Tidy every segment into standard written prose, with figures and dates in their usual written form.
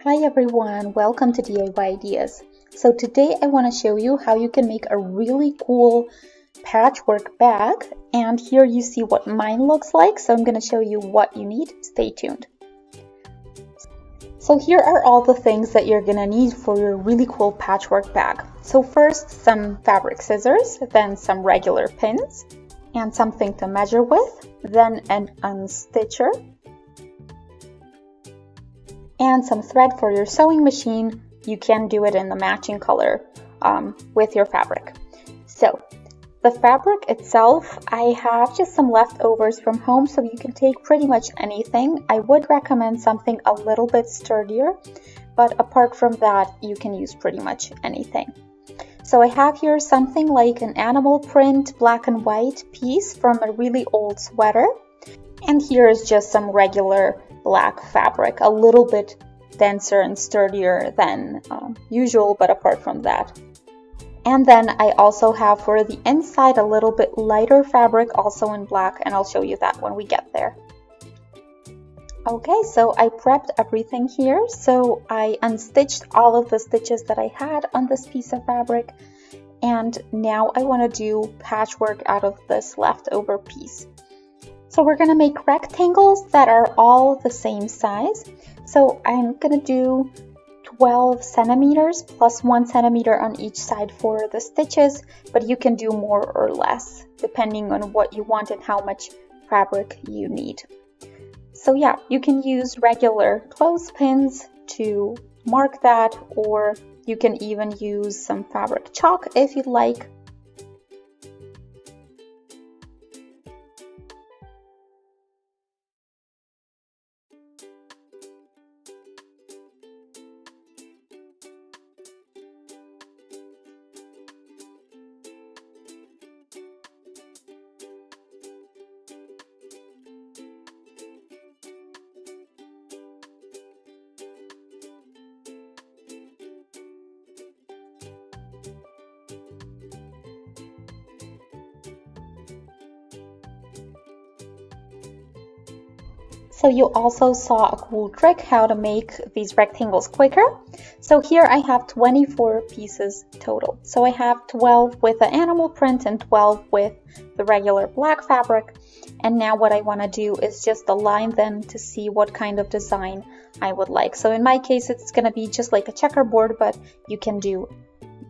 Hi everyone, welcome to DIY Ideas. So today I want to show you how you can make a really cool patchwork bag, and here you see what mine looks like, so I'm going to show you what you need. Stay tuned. So here are all the things that you're going to need for your really cool patchwork bag. So first, some fabric scissors, then some regular pins, and something to measure with, then an unstitcher, and some thread for your sewing machine. You can do it in the matching color with your fabric. So the fabric itself, I have just some leftovers from home, so you can take pretty much anything. I would recommend something a little bit sturdier, but apart from that, you can use pretty much anything. So I have here something like an animal print black and white piece from a really old sweater. And here is just some regular black fabric, a little bit denser and sturdier than usual, but apart from that. And then I also have for the inside a little bit lighter fabric, also in black, and I'll show you that when we get there. Okay, so I prepped everything here. So I unstitched all of the stitches that I had on this piece of fabric, and now I want to do patchwork out of this leftover piece. So we're going to make rectangles that are all the same size. So I'm going to do 12 centimeters plus 1 centimeter on each side for the stitches, but you can do more or less depending on what you want and how much fabric you need. So yeah, you can use regular clothespins to mark that, or you can even use some fabric chalk if you'd like. So you also saw a cool trick how to make these rectangles quicker. So here I have 24 pieces total. So I have 12 with the animal print and 12 with the regular black fabric. And now what I want to do is just align them to see what kind of design I would like. So in my case, it's going to be just like a checkerboard, but you can do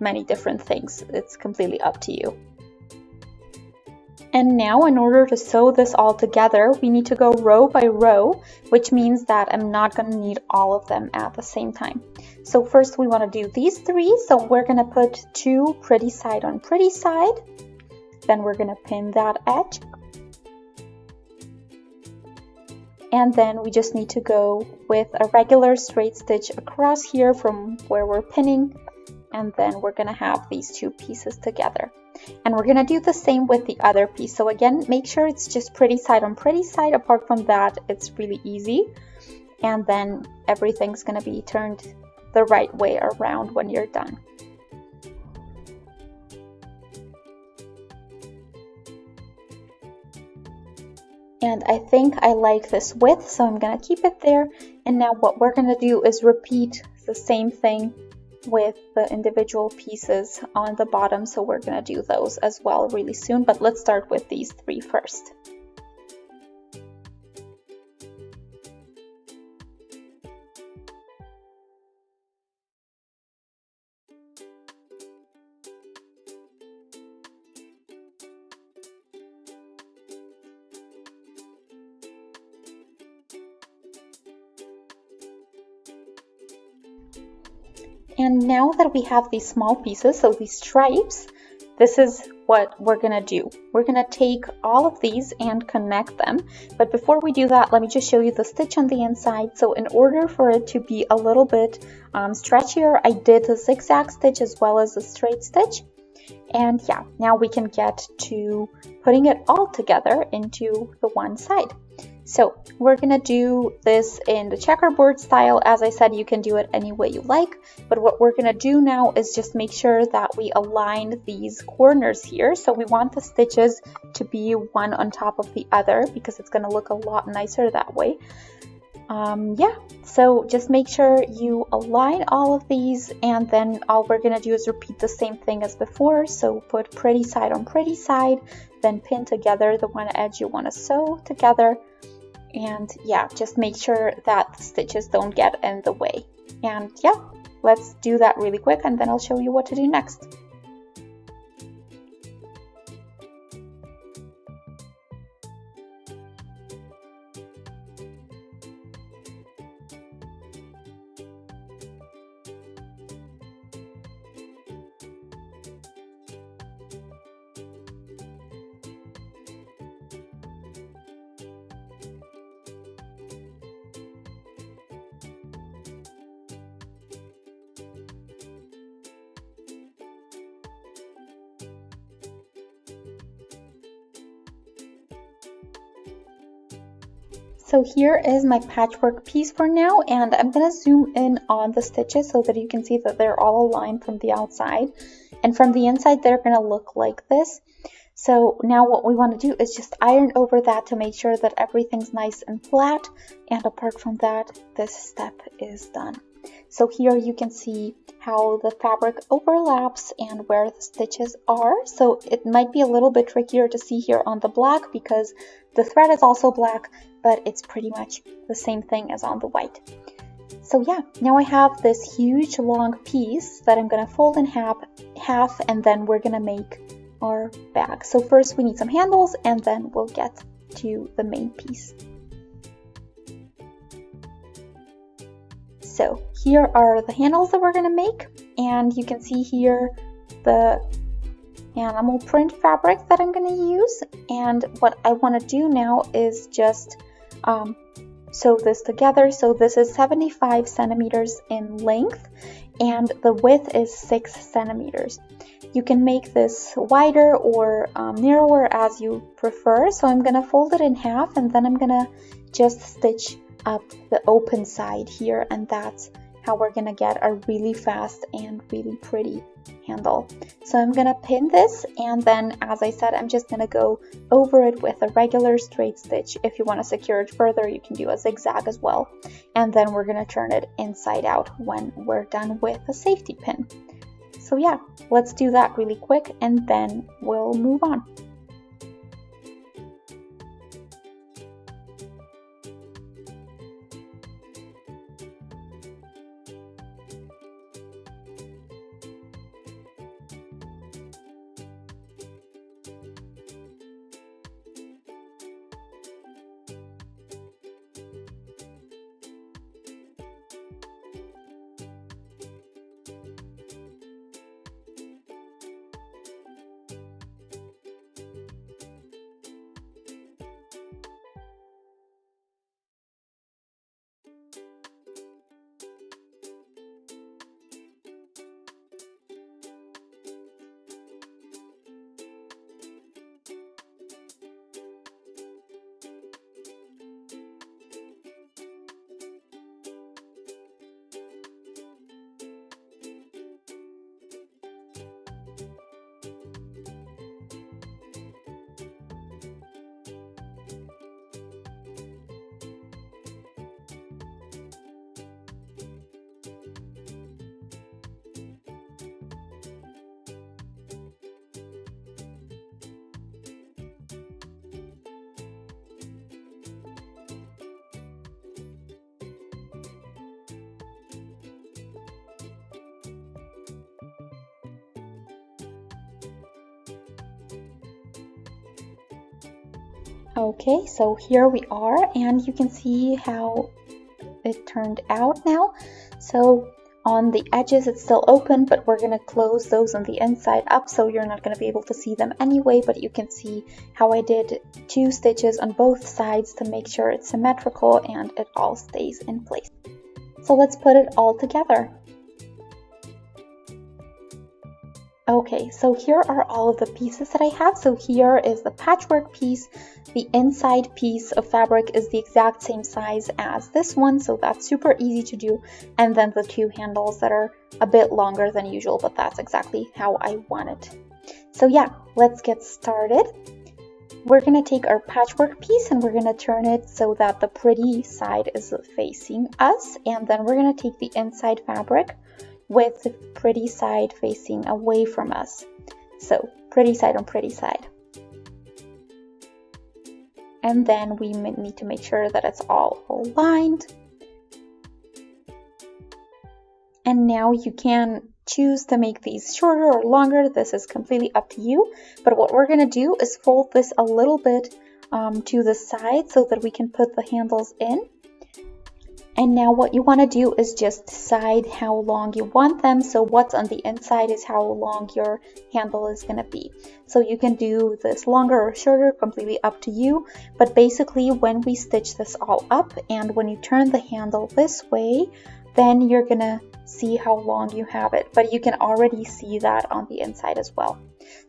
many different things. It's completely up to you. And now in order to sew this all together, we need to go row by row, which means that I'm not going to need all of them at the same time. So first we want to do these three. So we're going to put two pretty side on pretty side. Then we're going to pin that edge. And then we just need to go with a regular straight stitch across here from where we're pinning. And then we're going to have these two pieces together. And we're going to do the same with the other piece. So again, make sure it's just pretty side on pretty side. Apart from that, it's really easy. And then everything's going to be turned the right way around when you're done. And I think I like this width, so I'm going to keep it there. And now what we're going to do is repeat the same thing with the individual pieces on the bottom, so we're going to do those as well really soon, but let's start with these three first. And now that we have these small pieces, so these stripes, this is what we're going to do. We're going to take all of these and connect them. But before we do that, let me just show you the stitch on the inside. So in order for it to be a little bit stretchier, I did the zigzag stitch as well as the straight stitch. And yeah, now we can get to putting it all together into the one side. So we're going to do this in the checkerboard style. As I said, you can do it any way you like, but what we're going to do now is just make sure that we align these corners here. So we want the stitches to be one on top of the other because it's going to look a lot nicer that way. Yeah, so just make sure you align all of these, and then all we're gonna do is repeat the same thing as before. So put pretty side on pretty side, then pin together the one edge you want to sew together, and yeah, just make sure that the stitches don't get in the way. And yeah, let's do that really quick, and then I'll show you what to do next. So here is my patchwork piece for now, and I'm going to zoom in on the stitches so that you can see that they're all aligned from the outside, and from the inside they're going to look like this. So now what we want to do is just iron over that to make sure that everything's nice and flat, and apart from that, this step is done. So here you can see how the fabric overlaps and where the stitches are. So it might be a little bit trickier to see here on the black because the thread is also black, but it's pretty much the same thing as on the white. So yeah, now I have this huge long piece that I'm gonna fold in half, and then we're gonna make our bag. So first we need some handles, and then we'll get to the main piece. So here are the handles that we're gonna make, and you can see here the animal print fabric that I'm going to use. And what I want to do now is just sew this together. So this is 75 centimeters in length, and the width is 6 centimeters. You can make this wider or narrower as you prefer. So I'm going to fold it in half, and then I'm going to just stitch up the open side here, and that's how we're gonna get a really fast and really pretty handle. So I'm gonna pin this, and then as I said, I'm just gonna go over it with a regular straight stitch. If you want to secure it further, you can do a zigzag as well, and then we're gonna turn it inside out when we're done with the safety pin. So yeah, let's do that really quick, and then we'll move on. Okay, so here we are, and you can see how it turned out now. So on the edges it's still open, but we're going to close those on the inside up, so you're not going to be able to see them anyway, but you can see how I did 2 stitches on both sides to make sure it's symmetrical and it all stays in place. So let's put it all together. Okay, so here are all of the pieces that I have. So here is the patchwork piece. The inside piece of fabric is the exact same size as this one, so that's super easy to do. And then the 2 handles that are a bit longer than usual, but that's exactly how I want it. So yeah, let's get started. we're going to take our patchwork piece and we're going to turn it so that the pretty side is facing us, and then we're going to take the inside fabric with the pretty side facing away from us. So pretty side on pretty side. And then we need to make sure that it's all aligned. And now you can choose to make these shorter or longer. This is completely up to you. But what we're going to do is fold this a little bit to the side so that we can put the handles in. And now what you want to do is just decide how long you want them. So what's on the inside is how long your handle is going to be. So you can do this longer or shorter, completely up to you. But basically when we stitch this all up and when you turn the handle this way, then you're going to see how long you have it. But you can already see that on the inside as well.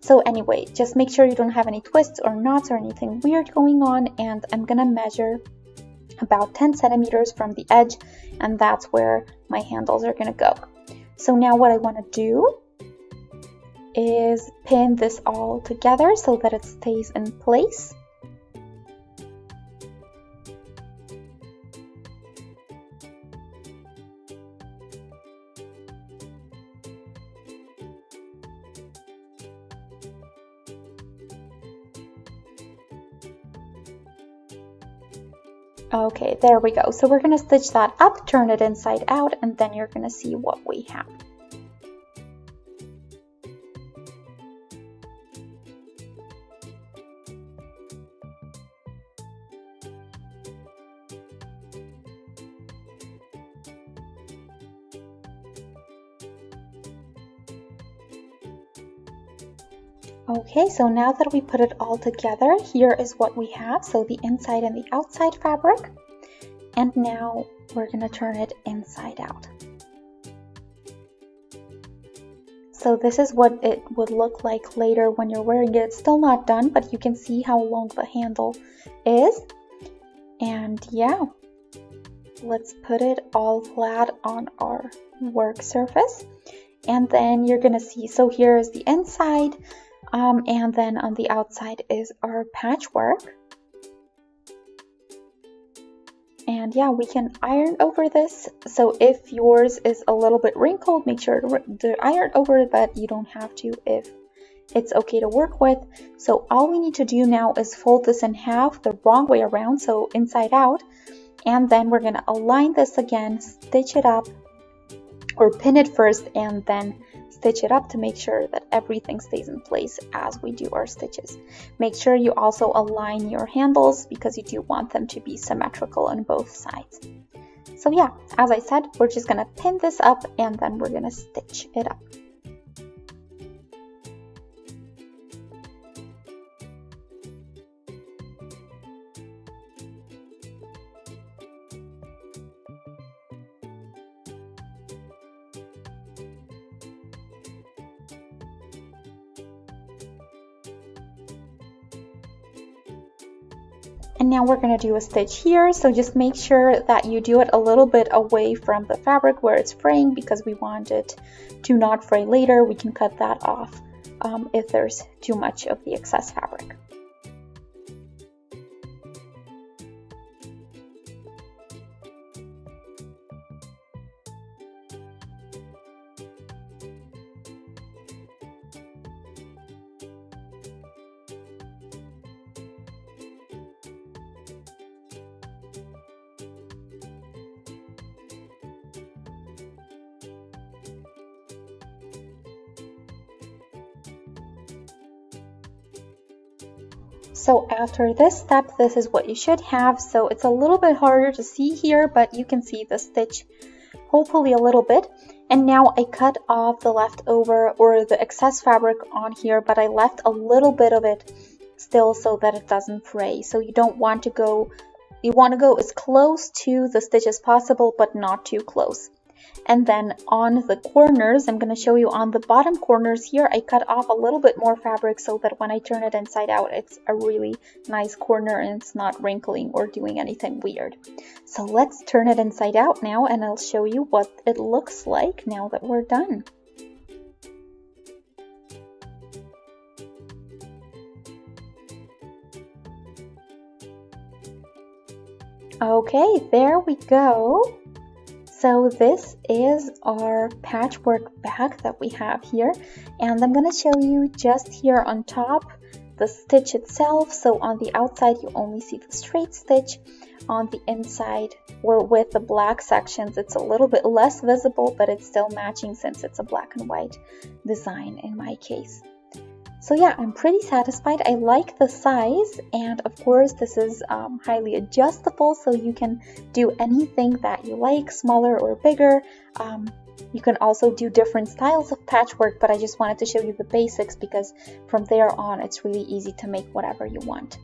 So anyway, just make sure you don't have any twists or knots or anything weird going on. And I'm going to measure about 10 centimeters from the edge, and that's where my handles are going to go. So now what I want to do is pin this all together so that it stays in place. Okay, there we go. So we're going to stitch that up, turn it inside out, and then you're going to see what we have. Okay, so now that we put it all together, here is what we have. So the inside and the outside fabric. And now we're going to turn it inside out. So this is what it would look like later when you're wearing it. It's still not done, but you can see how long the handle is. And yeah, let's put it all flat on our work surface. And then you're going to see, so here is the inside. And then on the outside is our patchwork. And yeah, we can iron over this. So if yours is a little bit wrinkled, make sure to iron over it, but you don't have to if it's okay to work with. So all we need to do now is fold this in half the wrong way around, so inside out. And then we're going to align this again, stitch it up, or pin it first, and then stitch it up to make sure that everything stays in place as we do our stitches. Make sure you also align your handles because you do want them to be symmetrical on both sides. So yeah, as I said, we're just gonna pin this up and then we're gonna stitch it up. And now we're going to do a stitch here, so just make sure that you do it a little bit away from the fabric where it's fraying because we want it to not fray later. We can cut that off if there's too much of the excess fabric. So after this step, this is what you should have. So it's a little bit harder to see here, but you can see the stitch hopefully a little bit. And now I cut off the leftover or the excess fabric on here, but I left a little bit of it still so that it doesn't fray. So you don't want to go, you want to go as close to the stitch as possible, but not too close. And then on the corners, I'm going to show you on the bottom corners here, I cut off a little bit more fabric so that when I turn it inside out, it's a really nice corner and it's not wrinkling or doing anything weird. So let's turn it inside out now and I'll show you what it looks like now that we're done. Okay, there we go. So this is our patchwork bag that we have here, and I'm going to show you just here on top the stitch itself. So on the outside you only see the straight stitch. On the inside, or with the black sections, it's a little bit less visible, but it's still matching since it's a black and white design in my case. So yeah, I'm pretty satisfied. I like the size, and of course this is highly adjustable, so you can do anything that you like, smaller or bigger. You can also do different styles of patchwork, but I just wanted to show you the basics because from there on it's really easy to make whatever you want.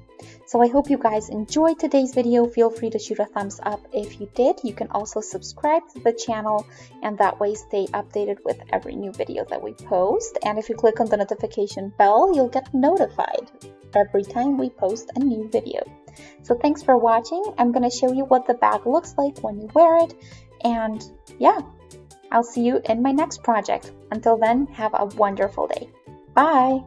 So I hope you guys enjoyed today's video. Feel free to shoot a thumbs up if you did. You can also subscribe to the channel and that way stay updated with every new video that we post. And if you click on the notification bell, you'll get notified every time we post a new video. So thanks for watching. I'm going to show you what the bag looks like when you wear it. And yeah, I'll see you in my next project. Until then, have a wonderful day. Bye!